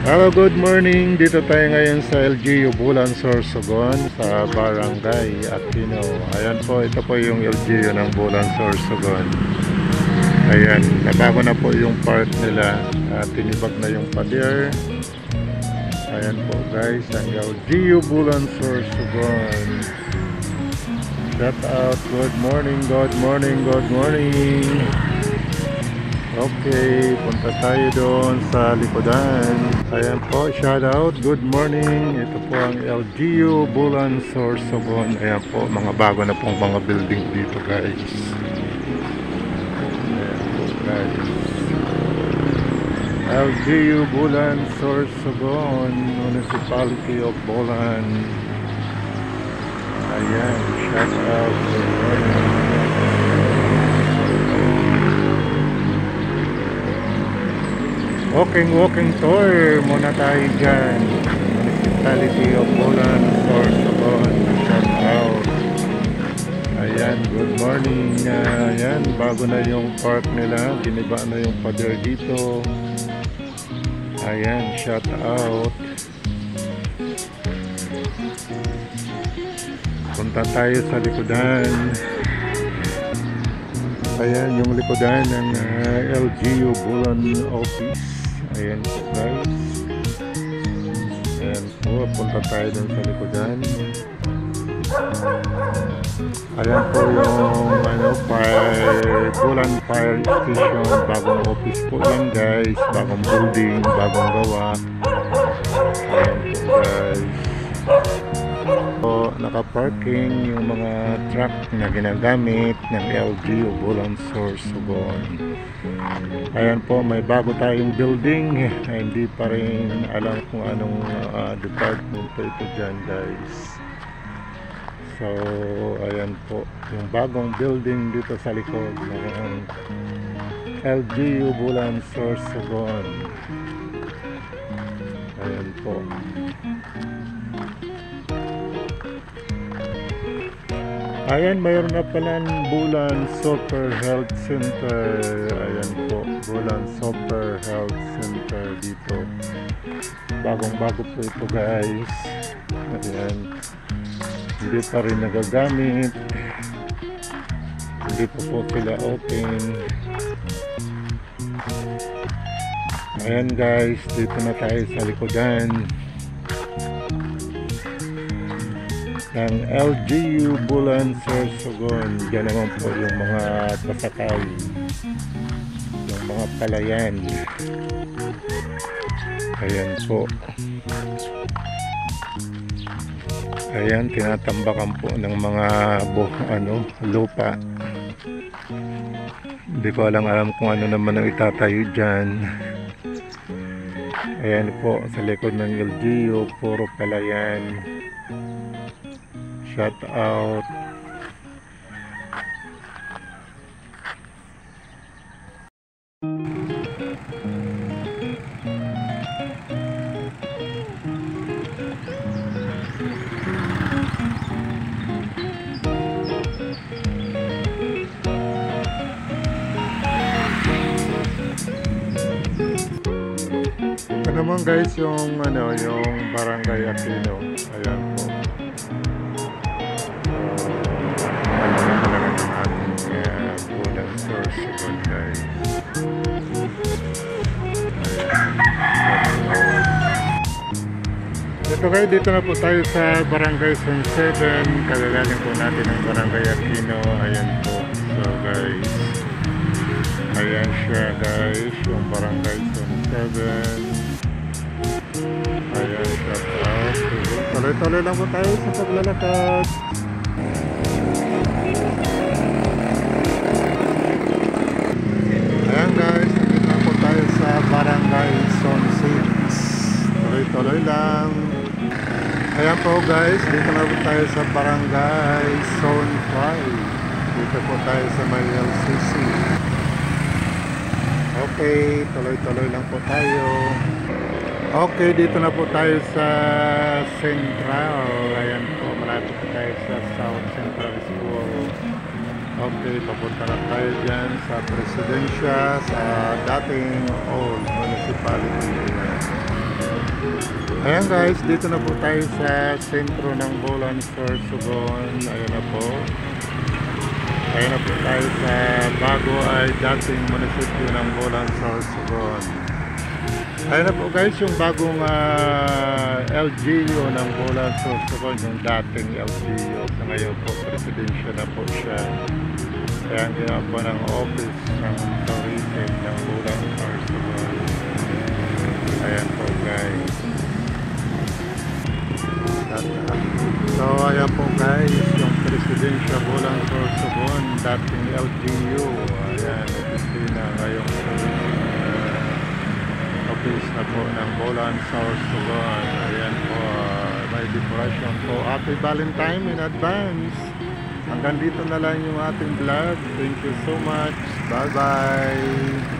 Hello, good morning. Dito tayo ngayon sa LGU Bulan, Sorsogon sa Barangay Aquino. Ayan po, ito po yung LGU ng Bulan, Sorsogon. Ayan, nabago na po yung park nila. Tinibag na yung pader. Ayan po guys, ang LGU Bulan, Sorsogon. Shout out, good morning, good morning, good morning. Okay, punta tayo doon sa likodan. Ayan po, shout out, good morning. Ito po ang LGU Bulan, Sorsogon. Ayan po, mga bago na pong mga building dito guys. Ayan po guys, LGU Bulan, Sorsogon, Municipality of Bulan. Ayan, shout out, good morning. Walking tour muna tayo dyan. Municipality of Bulan, Sorsogon. Shout out. Ayan, good morning. Ayan, bago na yung park nila. Giniba na yung pader dito. Ayan, shout out. Punta tayo sa likodan. Ayan, yung likodan ng LGU Bulan office. Ayan po guys. Ayan po, punta tayo dun sa likodan. Ayan po yung Bulan Fire Station. Bagong office po yan guys. Bagong building, bagong gawa. Ayan po guys. So, naka-parking yung mga truck na ginagamit ng LGU Bulan, Sorsogon. Ayan po, may bago tayong building. Hindi pa rin alam kung anong department po ito dyan guys. So ayan po yung bagong building dito sa likod ng LGU Bulan, Sorsogon. Ayan po. Ayan, mayroon na palang Bulan Super Health Center. Ayan po, Bulan Super Health Center dito. Bagong bago po ito guys. Ayan, hindi pa rin nagagamit. Hindi pa po sila open. Ayan guys, dito na tayo sa likodan ng LGU Bulan, Sorsogon. Diyan naman po yung mga pasakay, yung mga palayan. Ayan po. Ayan, tinatambakan po ng mga lupa. Hindi ko alam kung ano naman ang itatayo dyan. Ayan po, sa likod ng LGU, puro palayan. Shout out. Ito naman guys yung Barangay Aquino. Ayan po. Bulan, Sorsogon guys. Ito guys, dito na po tayo sa Barangay Zone 7. Kagagaling po natin ang Barangay Aquino. Ayan po. So guys, ayan siya guys, yung Barangay Zone 7. Ayan, shout out. Tuloy-tuloy lang po tayo sa paglalakad. Ayan guys, nandito na po tayo sa Barangay Zone 6. Tuloy-tuloy lang. Ayan po guys, dito na po tayo sa Barangay Zone 5. Dito po tayo sa may LCC. Okay, tuloy-tuloy lang po tayo. Okay, dito na po tayo sa Central. Ayan po, malapit tayo sa South Central School. Okay, papunta na tayo dyan sa Presidensya, sa dating old municipality. Ayan guys, dito na po tayo sa sentro ng Bulan, Sorsogon. Ayan na po. Ayan na po tayo sa bago ay dating munisipyo ng Bulan, Sorsogon. Ayan na po guys, yung bagong LGU ng Bulan, Sorsogon, yung dating LGU. Sa ngayon po, presidensya na po siya. Kaya ang ginawa po ng office ng tourism ng Bulan, Sorsogon. Ayan po guys. So ayan po guys, yung presidensya Bulan, Sorsogon, dating LGU. Ayan, opisina ngayong office na po ng Bulan, Sorsogon. Ayan po, may decoration po. Happy Valentine in advance. Hanggang dito na lang yung ating vlog. Thank you so much. Bye bye.